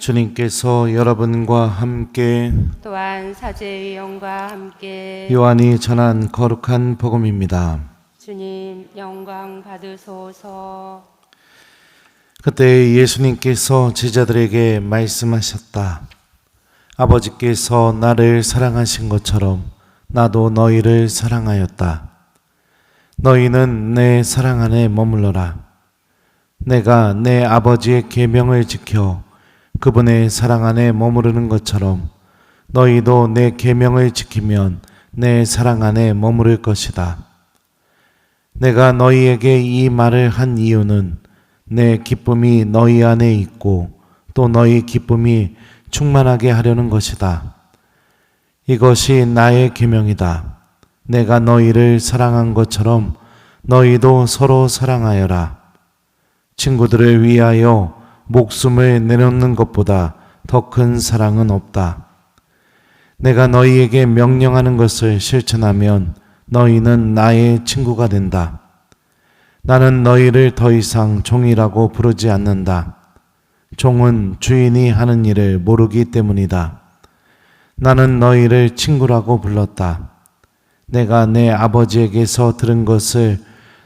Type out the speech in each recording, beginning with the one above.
주님께서 여러분과 함께 또한 사제의 영과 함께 요한이 전한 거룩한 복음입니다. 주님 영광 받으소서. 그때 예수님께서 제자들에게 말씀하셨다. 아버지께서 나를 사랑하신 것처럼 나도 너희를 사랑하였다. 너희는 내 사랑 안에 머물러라. 내가 내 아버지의 계명을 지켜 그분의 사랑 안에 머무르는 것처럼 너희도 내 계명을 지키면 내 사랑 안에 머무를 것이다. 내가 너희에게 이 말을 한 이유는 내 기쁨이 너희 안에 있고 또 너희 기쁨이 충만하게 하려는 것이다. 이것이 나의 계명이다. 내가 너희를 사랑한 것처럼 너희도 서로 사랑하여라. 친구들을 위하여 목숨을 내놓는 것보다 더 큰 사랑은 없다. 내가 너희에게 명령하는 것을 실천하면 너희는 나의 친구가 된다. 나는 너희를 더 이상 종이라고 부르지 않는다. 종은 주인이 하는 일을 모르기 때문이다. 나는 너희를 친구라고 불렀다. 내가 내 아버지에게서 들은 것을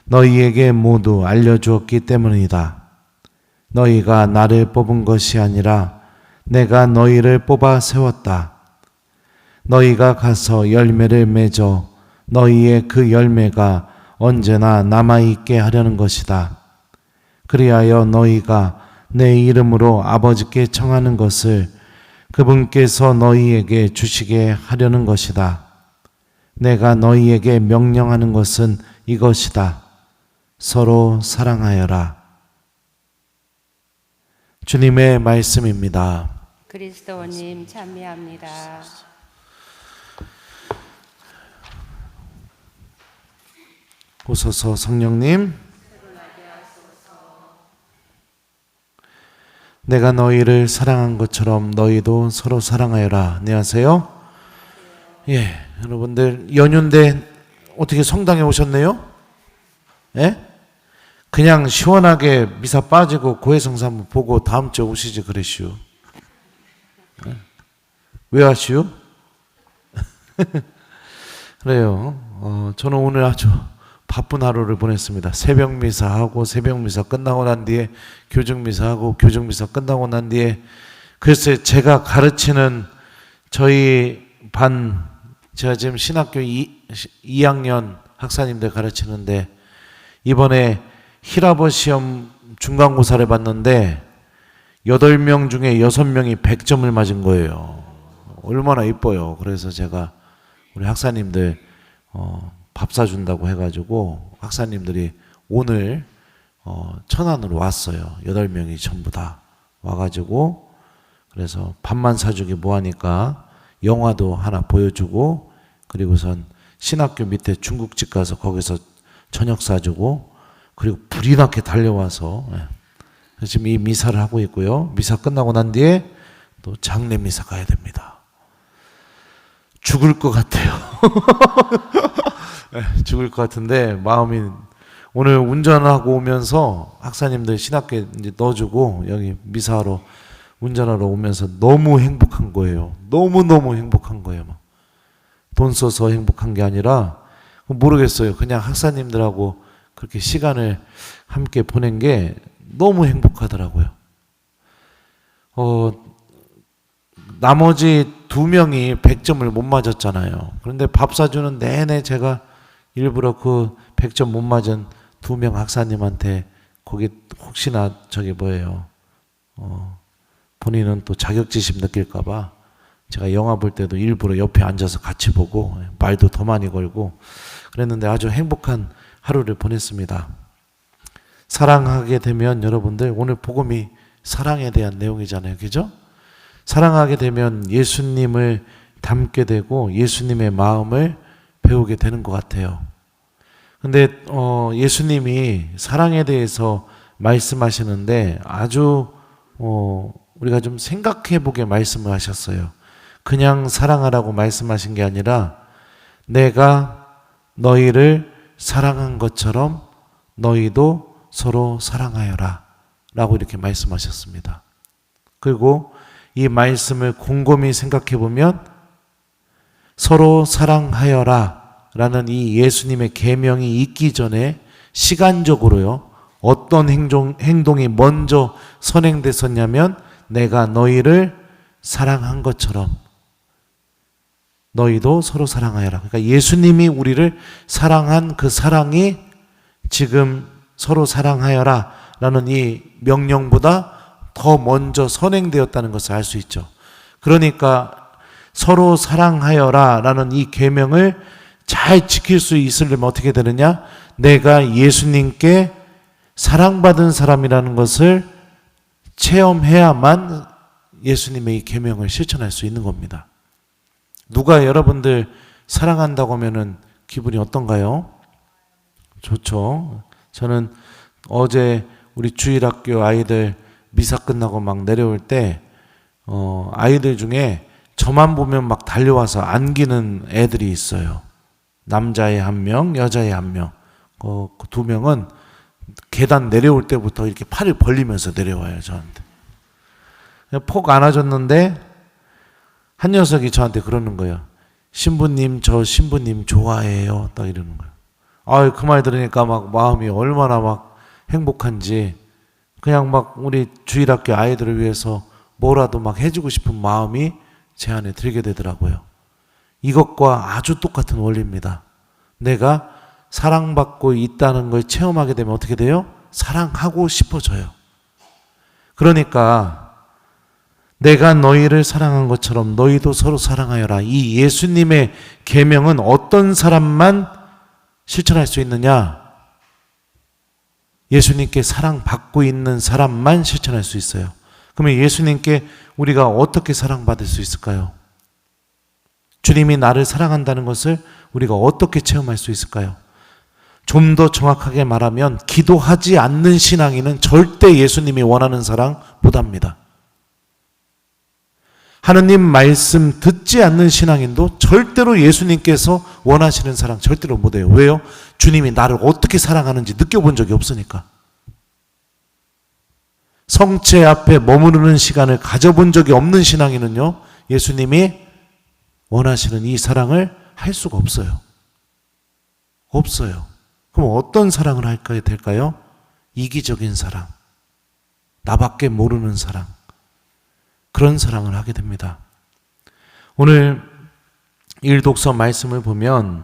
너희에게 모두 알려주었기 때문이다. 너희가 나를 뽑은 것이 아니라 내가 너희를 뽑아 세웠다. 너희가 가서 열매를 맺어 너희의 그 열매가 언제나 남아있게 하려는 것이다. 그리하여 너희가 내 이름으로 아버지께 청하는 것을 그분께서 너희에게 주시게 하려는 것이다. 내가 너희에게 명령하는 것은 이것이다. 서로 사랑하여라. 주님의 말씀입니다. 그리스도님 찬미합니다. 오소서 성령님, 내가 너희를 사랑한 것처럼 너희도 서로 사랑하여라. 안녕하세요. 예, 여러분들 연휴인데 어떻게 성당에 오셨네요? 예? 그냥 시원하게 미사 빠지고 고해성사 한번 보고 다음 주에 오시지 그러시오. 예? 왜 하시오? 그래요. 저는 오늘 아주 바쁜 하루를 보냈습니다. 새벽 미사하고 새벽 미사 끝나고 난 뒤에 교중 미사하고 교중 미사 끝나고 난 뒤에 글쎄 제가 가르치는 저희 반 제가 지금 신학교 2학년 학사님들 가르치는데 이번에 히라버 시험 중간고사를 봤는데 8명 중에 6명이 100점을 맞은 거예요. 얼마나 이뻐요. 그래서 제가 우리 학사님들 밥 사준다고 해가지고 학사님들이 오늘 천안으로 왔어요. 8명이 전부 다 와가지고 그래서 밥만 사주기 뭐하니까 영화도 하나 보여주고 그리고선 신학교 밑에 중국집 가서 거기서 저녁 사주고 그리고 불이 나게 달려와서 지금 이 미사를 하고 있고요. 미사 끝나고 난 뒤에 또 장례 미사 가야 됩니다. 죽을 것 같아요. 죽을 것 같은데 마음이 오늘 운전하고 오면서 학사님들 신학교에 이제 넣어주고 여기 미사하러 운전하러 오면서 너무 행복한 거예요. 너무너무 행복한 거예요. 돈 써서 행복한 게 아니라 모르겠어요. 그냥 학사님들하고 그렇게 시간을 함께 보낸 게 너무 행복하더라고요. 나머지 2명이 100점을 못 맞았잖아요. 그런데 밥 사주는 내내 제가 일부러 그 100점 못 맞은 2명 학사님한테 거기 혹시나 저기 뭐예요. 본인은 또 자격지심 느낄까봐 제가 영화 볼 때도 일부러 옆에 앉아서 같이 보고 말도 더 많이 걸고 그랬는데 아주 행복한 하루를 보냈습니다. 사랑하게 되면 여러분들 오늘 복음이 사랑에 대한 내용이잖아요. 그죠? 사랑하게 되면 예수님을 닮게 되고 예수님의 마음을 배우게 되는 것 같아요. 근데 예수님이 사랑에 대해서 말씀하시는데 아주 우리가 좀 생각해 보게 말씀을 하셨어요. 그냥 사랑하라고 말씀하신 게 아니라 내가 너희를 사랑한 것처럼 너희도 서로 사랑하여라 라고 이렇게 말씀하셨습니다. 그리고 이 말씀을 곰곰이 생각해 보면 서로 사랑하여라 라는 이 예수님의 계명이 있기 전에 시간적으로요, 어떤 행동이 먼저 선행됐었냐면 내가 너희를 사랑한 것처럼 너희도 서로 사랑하여라. 그러니까 예수님이 우리를 사랑한 그 사랑이 지금 서로 사랑하여라 라는 이 명령보다 더 먼저 선행되었다는 것을 알 수 있죠. 그러니까 서로 사랑하여라 라는 이 계명을 잘 지킬 수 있으려면 어떻게 되느냐? 내가 예수님께 사랑받은 사람이라는 것을 체험해야만 예수님의 이 계명을 실천할 수 있는 겁니다. 누가 여러분들 사랑한다고 하면은 기분이 어떤가요? 좋죠. 저는 어제 우리 주일학교 아이들 미사 끝나고 막 내려올 때 아이들 중에 저만 보면 막 달려와서 안기는 애들이 있어요. 남자애 한 명, 여자애 한 명. 그 두 명은 계단 내려올 때부터 이렇게 팔을 벌리면서 내려와요, 저한테. 폭 안아줬는데 한 녀석이 저한테 그러는 거예요. 신부님, 저 신부님 좋아해요. 딱 이러는 거예요. 아유, 그 말 들으니까 막 마음이 얼마나 막 행복한지, 그냥 막 우리 주일학교 아이들을 위해서 뭐라도 막 해주고 싶은 마음이 제 안에 들게 되더라고요. 이것과 아주 똑같은 원리입니다. 내가 사랑받고 있다는 걸 체험하게 되면 어떻게 돼요? 사랑하고 싶어져요. 그러니까 내가 너희를 사랑한 것처럼 너희도 서로 사랑하여라. 이 예수님의 계명은 어떤 사람만 실천할 수 있느냐? 예수님께 사랑받고 있는 사람만 실천할 수 있어요. 그러면 예수님께 우리가 어떻게 사랑받을 수 있을까요? 주님이 나를 사랑한다는 것을 우리가 어떻게 체험할 수 있을까요? 좀 더 정확하게 말하면 기도하지 않는 신앙인은 절대 예수님이 원하는 사랑 못합니다. 하느님 말씀 듣지 않는 신앙인도 절대로 예수님께서 원하시는 사랑 절대로 못해요. 왜요? 주님이 나를 어떻게 사랑하는지 느껴본 적이 없으니까. 성체 앞에 머무르는 시간을 가져본 적이 없는 신앙인은요, 예수님이 원하시는 이 사랑을 할 수가 없어요. 없어요. 그럼 어떤 사랑을 할까 될까요? 이기적인 사랑, 나밖에 모르는 사랑, 그런 사랑을 하게 됩니다. 오늘 일독서 말씀을 보면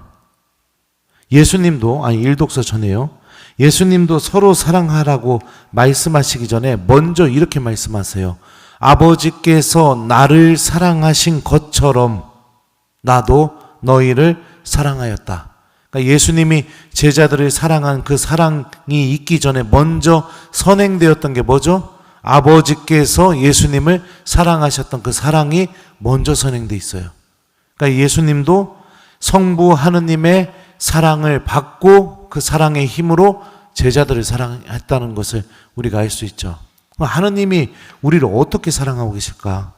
예수님도, 일독서 전에요, 예수님도 서로 사랑하라고 말씀하시기 전에 먼저 이렇게 말씀하세요. 아버지께서 나를 사랑하신 것처럼 나도 너희를 사랑하였다. 그러니까 예수님이 제자들을 사랑한 그 사랑이 있기 전에 먼저 선행되었던 게 뭐죠? 아버지께서 예수님을 사랑하셨던 그 사랑이 먼저 선행돼 있어요. 그러니까 예수님도 성부 하느님의 사랑을 받고 그 사랑의 힘으로 제자들을 사랑했다는 것을 우리가 알 수 있죠. 하느님이 우리를 어떻게 사랑하고 계실까?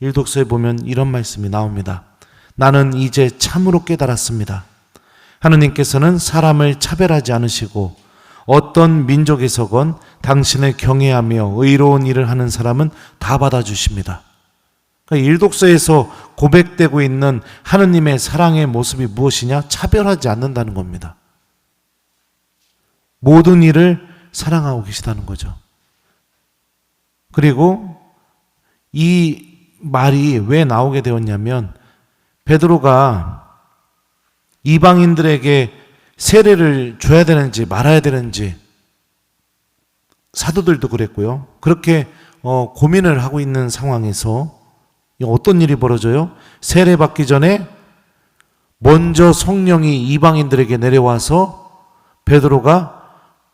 일독서에 보면 이런 말씀이 나옵니다. 나는 이제 참으로 깨달았습니다. 하느님께서는 사람을 차별하지 않으시고 어떤 민족에서건 당신을 경외하며 의로운 일을 하는 사람은 다 받아주십니다. 그러니까 일독서에서 고백되고 있는 하느님의 사랑의 모습이 무엇이냐? 차별하지 않는다는 겁니다. 모든 일을 사랑하고 계시다는 거죠. 그리고 이 말이 왜 나오게 되었냐면 베드로가 이방인들에게 세례를 줘야 되는지 말아야 되는지 사도들도 그랬고요. 그렇게 고민을 하고 있는 상황에서 어떤 일이 벌어져요? 세례 받기 전에 먼저 성령이 이방인들에게 내려와서 베드로가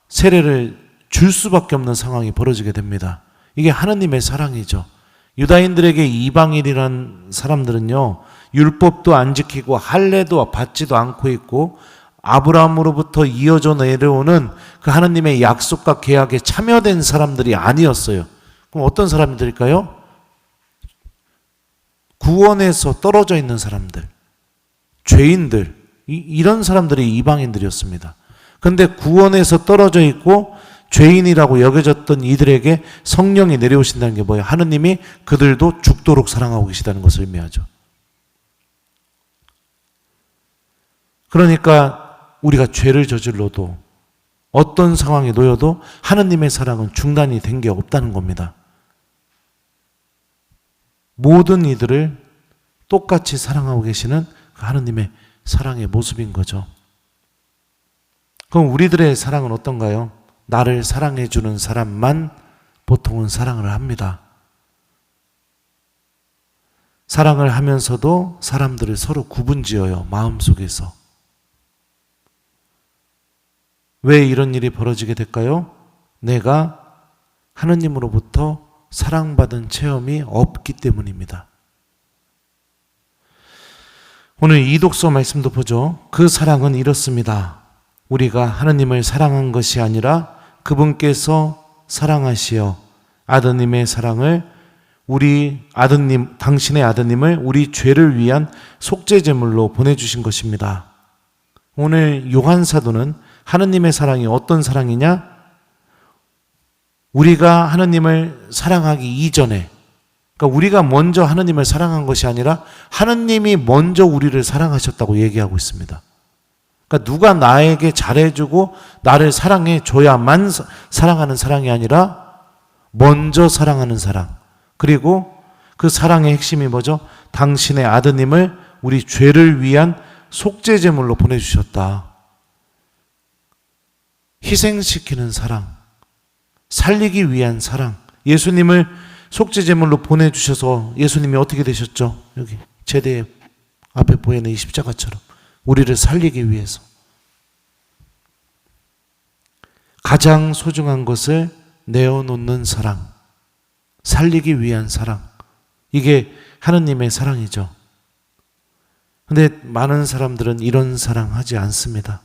세례를 줄 수밖에 없는 상황이 벌어지게 됩니다. 이게 하느님의 사랑이죠. 유다인들에게 이방인이란 사람들은요, 율법도 안 지키고 할례도 받지도 않고 있고 아브라함으로부터 이어져 내려오는 그 하느님의 약속과 계약에 참여된 사람들이 아니었어요. 그럼 어떤 사람들일까요? 구원에서 떨어져 있는 사람들, 죄인들, 이런 사람들이 이방인들이었습니다. 그런데 구원에서 떨어져 있고 죄인이라고 여겨졌던 이들에게 성령이 내려오신다는 게 뭐예요? 하느님이 그들도 죽도록 사랑하고 계시다는 것을 의미하죠. 그러니까 우리가 죄를 저질러도 어떤 상황에 놓여도 하느님의 사랑은 중단이 된 게 없다는 겁니다. 모든 이들을 똑같이 사랑하고 계시는 그 하느님의 사랑의 모습인 거죠. 그럼 우리들의 사랑은 어떤가요? 나를 사랑해 주는 사람만 보통은 사랑을 합니다. 사랑을 하면서도 사람들을 서로 구분지어요. 마음속에서. 왜 이런 일이 벌어지게 될까요? 내가 하느님으로부터 사랑받은 체험이 없기 때문입니다. 오늘 이독서 말씀도 보죠. 그 사랑은 이렇습니다. 우리가 하느님을 사랑한 것이 아니라 그분께서 사랑하시어 아드님의 사랑을 당신의 아드님을 우리 죄를 위한 속죄제물로 보내주신 것입니다. 오늘 요한 사도는 하느님의 사랑이 어떤 사랑이냐? 우리가 하느님을 사랑하기 이전에, 그러니까 우리가 먼저 하느님을 사랑한 것이 아니라 하느님이 먼저 우리를 사랑하셨다고 얘기하고 있습니다. 그러니까 누가 나에게 잘해주고 나를 사랑해 줘야만 사랑하는 사랑이 아니라 먼저 사랑하는 사랑. 그리고 그 사랑의 핵심이 뭐죠? 당신의 아드님을 우리 죄를 위한 속죄제물로 보내주셨다. 희생시키는 사랑, 살리기 위한 사랑. 예수님을 속죄제물로 보내주셔서 예수님이 어떻게 되셨죠? 여기 제대 앞에 보이는 이 십자가처럼 우리를 살리기 위해서 가장 소중한 것을 내어놓는 사랑, 살리기 위한 사랑. 이게 하느님의 사랑이죠. 근데 많은 사람들은 이런 사랑 하지 않습니다.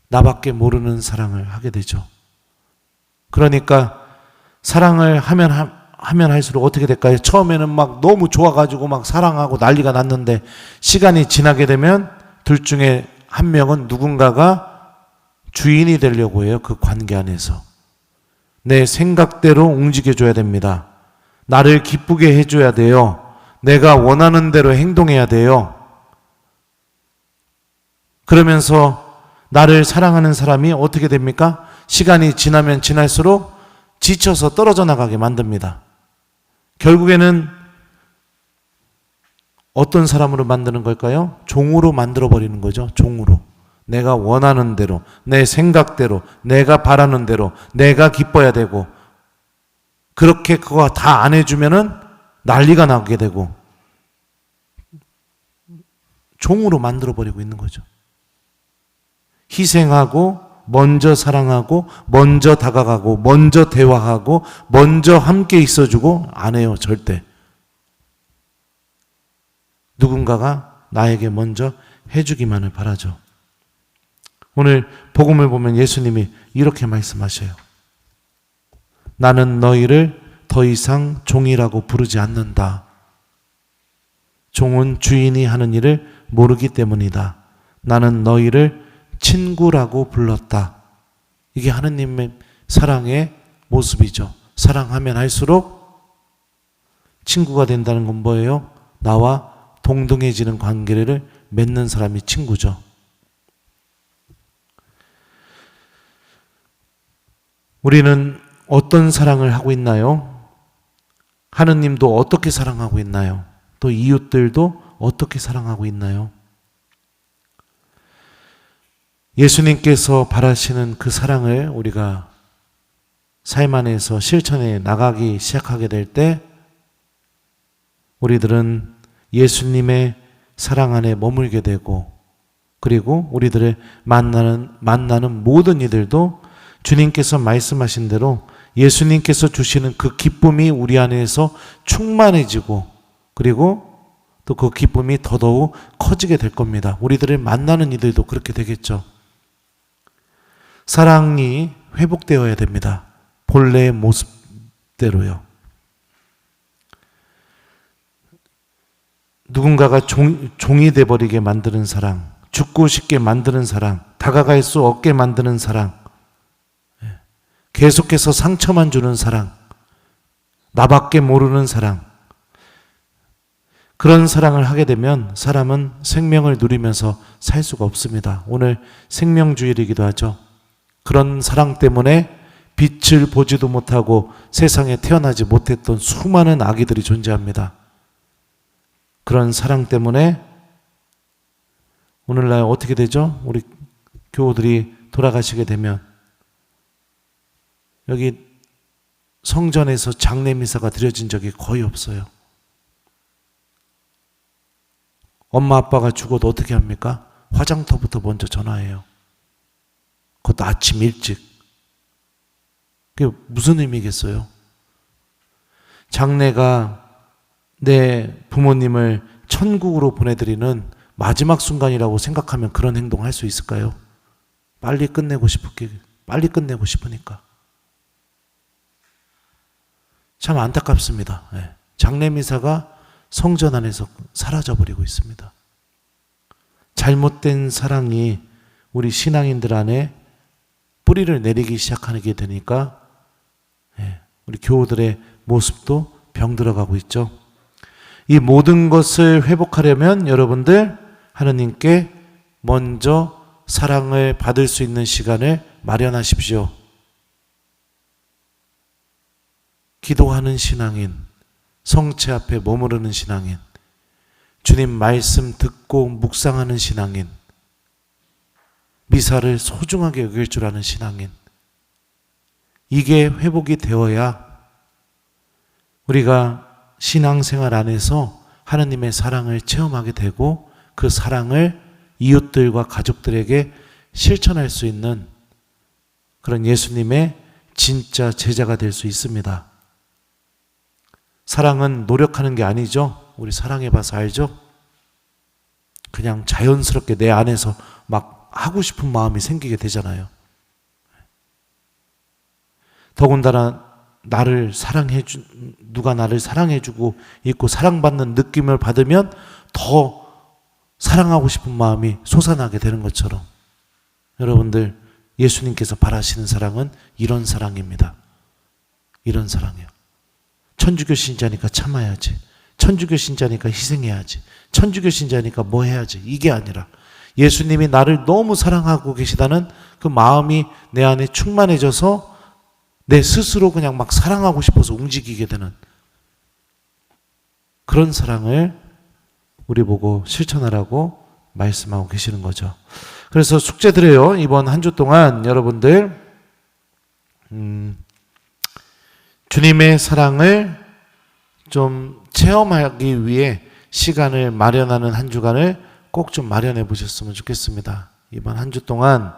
나밖에 모르는 사랑을 하게 되죠. 그러니까 사랑을 하면 할수록 어떻게 될까요? 처음에는 막 너무 좋아가지고 막 사랑하고 난리가 났는데 시간이 지나게 되면 둘 중에 한 명은 누군가가 주인이 되려고 해요. 그 관계 안에서. 내 생각대로 움직여줘야 됩니다. 나를 기쁘게 해줘야 돼요. 내가 원하는 대로 행동해야 돼요. 그러면서 나를 사랑하는 사람이 어떻게 됩니까? 시간이 지나면 지날수록 지쳐서 떨어져 나가게 만듭니다. 결국에는 어떤 사람으로 만드는 걸까요? 종으로 만들어버리는 거죠. 종으로. 내가 원하는 대로, 내 생각대로, 내가 바라는 대로, 내가 기뻐야 되고, 그렇게 그거 다 안 해주면은 난리가 나게 되고, 종으로 만들어버리고 있는 거죠. 희생하고, 먼저 사랑하고, 먼저 다가가고, 먼저 대화하고, 먼저 함께 있어주고, 안 해요, 절대. 누군가가 나에게 먼저 해주기만을 바라죠. 오늘 복음을 보면 예수님이 이렇게 말씀하셔요. 나는 너희를 더 이상 종이라고 부르지 않는다. 종은 주인이 하는 일을 모르기 때문이다. 나는 너희를 친구라고 불렀다. 이게 하느님의 사랑의 모습이죠. 사랑하면 할수록 친구가 된다는 건 뭐예요? 나와 동등해지는 관계를 맺는 사람이 친구죠. 우리는 어떤 사랑을 하고 있나요? 하느님도 어떻게 사랑하고 있나요? 또 이웃들도 어떻게 사랑하고 있나요? 예수님께서 바라시는 그 사랑을 우리가 삶 안에서 실천해 나가기 시작하게 될 때 우리들은 예수님의 사랑 안에 머물게 되고, 그리고 우리들의 만나는 모든 이들도 주님께서 말씀하신 대로 예수님께서 주시는 그 기쁨이 우리 안에서 충만해지고, 그리고 또 그 기쁨이 더더욱 커지게 될 겁니다. 우리들을 만나는 이들도 그렇게 되겠죠. 사랑이 회복되어야 됩니다. 본래의 모습대로요. 누군가가 종이 돼버리게 만드는 사랑, 죽고 싶게 만드는 사랑, 다가갈 수 없게 만드는 사랑, 계속해서 상처만 주는 사랑, 나밖에 모르는 사랑, 그런 사랑을 하게 되면 사람은 생명을 누리면서 살 수가 없습니다. 오늘 생명주일이기도 하죠. 그런 사랑 때문에 빛을 보지도 못하고 세상에 태어나지 못했던 수많은 아기들이 존재합니다. 그런 사랑 때문에 오늘날 어떻게 되죠? 우리 교우들이 돌아가시게 되면 여기 성전에서 장례미사가 드려진 적이 거의 없어요. 엄마 아빠가 죽어도 어떻게 합니까? 화장터부터 먼저 전화해요. 그것도 아침 일찍. 그게 무슨 의미겠어요? 장례가 내 부모님을 천국으로 보내드리는 마지막 순간이라고 생각하면 그런 행동을 할 수 있을까요? 빨리 끝내고 싶으니까. 참 안타깝습니다. 장례미사가 성전 안에서 사라져버리고 있습니다. 잘못된 사랑이 우리 신앙인들 안에 뿌리를 내리기 시작하게 되니까 우리 교우들의 모습도 병들어가고 있죠. 이 모든 것을 회복하려면 여러분들 하느님께 먼저 사랑을 받을 수 있는 시간을 마련하십시오. 기도하는 신앙인, 성체 앞에 머무르는 신앙인, 주님 말씀 듣고 묵상하는 신앙인, 미사를 소중하게 여길 줄 아는 신앙인, 이게 회복이 되어야 우리가 신앙생활 안에서 하느님의 사랑을 체험하게 되고 그 사랑을 이웃들과 가족들에게 실천할 수 있는 그런 예수님의 진짜 제자가 될 수 있습니다. 사랑은 노력하는 게 아니죠. 우리 사랑해봐서 알죠? 그냥 자연스럽게 내 안에서 막 하고 싶은 마음이 생기게 되잖아요. 더군다나 누가 나를 사랑해주고 있고 사랑받는 느낌을 받으면 더 사랑하고 싶은 마음이 솟아나게 되는 것처럼 여러분들 예수님께서 바라시는 사랑은 이런 사랑입니다. 이런 사랑이요. 천주교 신자니까 참아야지. 천주교 신자니까 희생해야지. 천주교 신자니까 뭐 해야지. 이게 아니라 예수님이 나를 너무 사랑하고 계시다는 그 마음이 내 안에 충만해져서 내 스스로 그냥 막 사랑하고 싶어서 움직이게 되는 그런 사랑을 우리 보고 실천하라고 말씀하고 계시는 거죠. 그래서 숙제 드려요. 이번 한 주 동안 여러분들 주님의 사랑을 좀 체험하기 위해 시간을 마련하는 한 주간을 꼭 좀 마련해 보셨으면 좋겠습니다. 이번 한 주 동안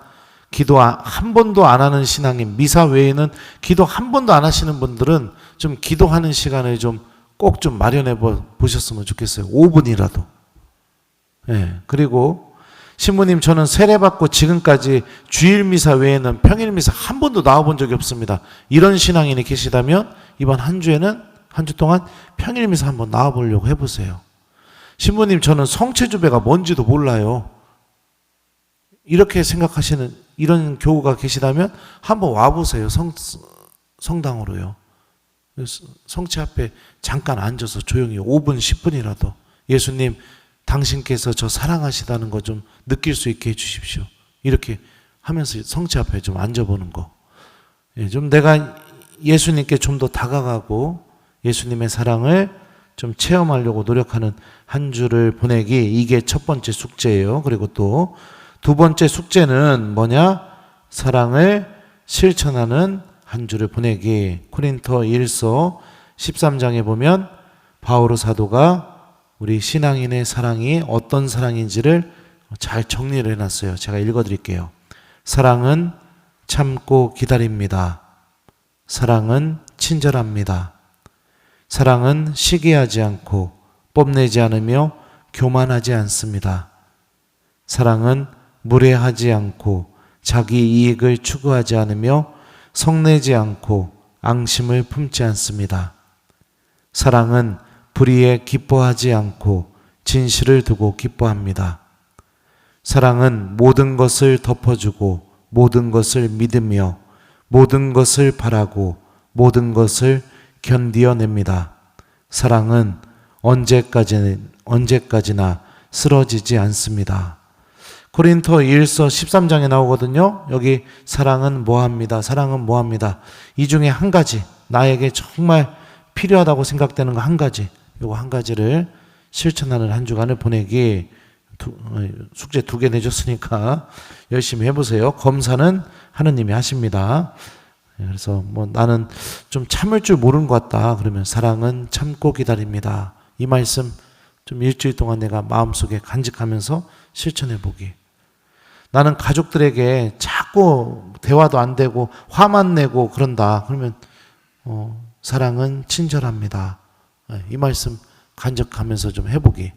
기도 한 번도 안 하는 신앙인, 미사 외에는 기도 한 번도 안 하시는 분들은 좀 기도하는 시간을 좀 꼭 좀 마련해 보셨으면 좋겠어요. 5분이라도. 그리고 신부님, 저는 세례받고 지금까지 주일 미사 외에는 평일 미사 한 번도 나와본 적이 없습니다. 이런 신앙인이 계시다면 이번 한 주에는 한 주 동안 평일 미사 한번 나와보려고 해보세요. 신부님, 저는 성체주배가 뭔지도 몰라요. 이렇게 생각하시는 이런 교우가 계시다면 한번 와보세요. 성당으로요. 성체 앞에 잠깐 앉아서 조용히 5분, 10분이라도 예수님, 당신께서 저 사랑하시다는 거 좀 느낄 수 있게 해주십시오. 이렇게 하면서 성체 앞에 좀 앉아보는 거. 좀 내가 예수님께 좀 더 다가가고 예수님의 사랑을 좀 체험하려고 노력하는 한 주를 보내기, 이게 첫 번째 숙제예요. 그리고 또 두 번째 숙제는 뭐냐? 사랑을 실천하는 한 주를 보내기. 코린토 1서 13장에 보면 바오로 사도가 우리 신앙인의 사랑이 어떤 사랑인지를 잘 정리를 해놨어요. 제가 읽어드릴게요. 사랑은 참고 기다립니다. 사랑은 친절합니다. 사랑은 시기하지 않고 뽐내지 않으며 교만하지 않습니다. 사랑은 무례하지 않고 자기 이익을 추구하지 않으며 성내지 않고 앙심을 품지 않습니다. 사랑은 불의에 기뻐하지 않고 진실을 두고 기뻐합니다. 사랑은 모든 것을 덮어주고 모든 것을 믿으며 모든 것을 바라고 모든 것을 견디어냅니다. 사랑은 언제까지나 쓰러지지 않습니다. 고린토 1서 13장에 나오거든요. 여기 사랑은 뭐합니다. 사랑은 뭐합니다. 이 중에 한 가지, 나에게 정말 필요하다고 생각되는 거 한 가지, 요거 한 가지를 실천하는 한 주간을 보내기. 숙제 2개 내줬으니까 열심히 해보세요. 검사는 하느님이 하십니다. 그래서 뭐 나는 좀 참을 줄 모르는 것 같다 그러면 사랑은 참고 기다립니다. 이 말씀 좀 일주일 동안 내가 마음속에 간직하면서 실천해 보기. 나는 가족들에게 자꾸 대화도 안 되고 화만 내고 그런다 그러면 사랑은 친절합니다. 이 말씀 간직하면서 좀 해보기.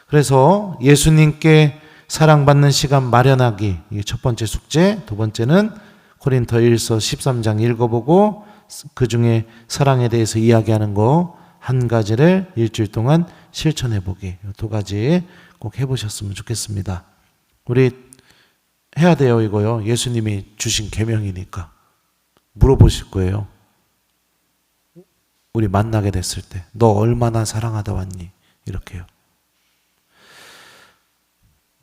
그래서 예수님께 사랑받는 시간 마련하기. 이게 첫 번째 숙제. 두 번째는 고린토 1서 13장 읽어보고 그 중에 사랑에 대해서 이야기하는 거 한 가지를 일주일 동안 실천해 보기. 두 가지 꼭 해보셨으면 좋겠습니다. 우리 해야 돼요 이거요. 예수님이 주신 계명이니까 물어보실 거예요. 우리 만나게 됐을 때 너 얼마나 사랑하다 왔니? 이렇게요.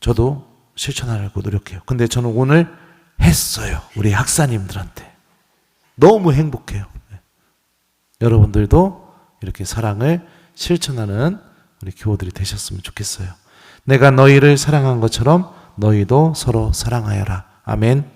저도 실천하려고 노력해요. 근데 저는 오늘 했어요. 우리 학사님들한테. 너무 행복해요. 여러분들도 이렇게 사랑을 실천하는 우리 교우들이 되셨으면 좋겠어요. 내가 너희를 사랑한 것처럼 너희도 서로 사랑하여라. 아멘.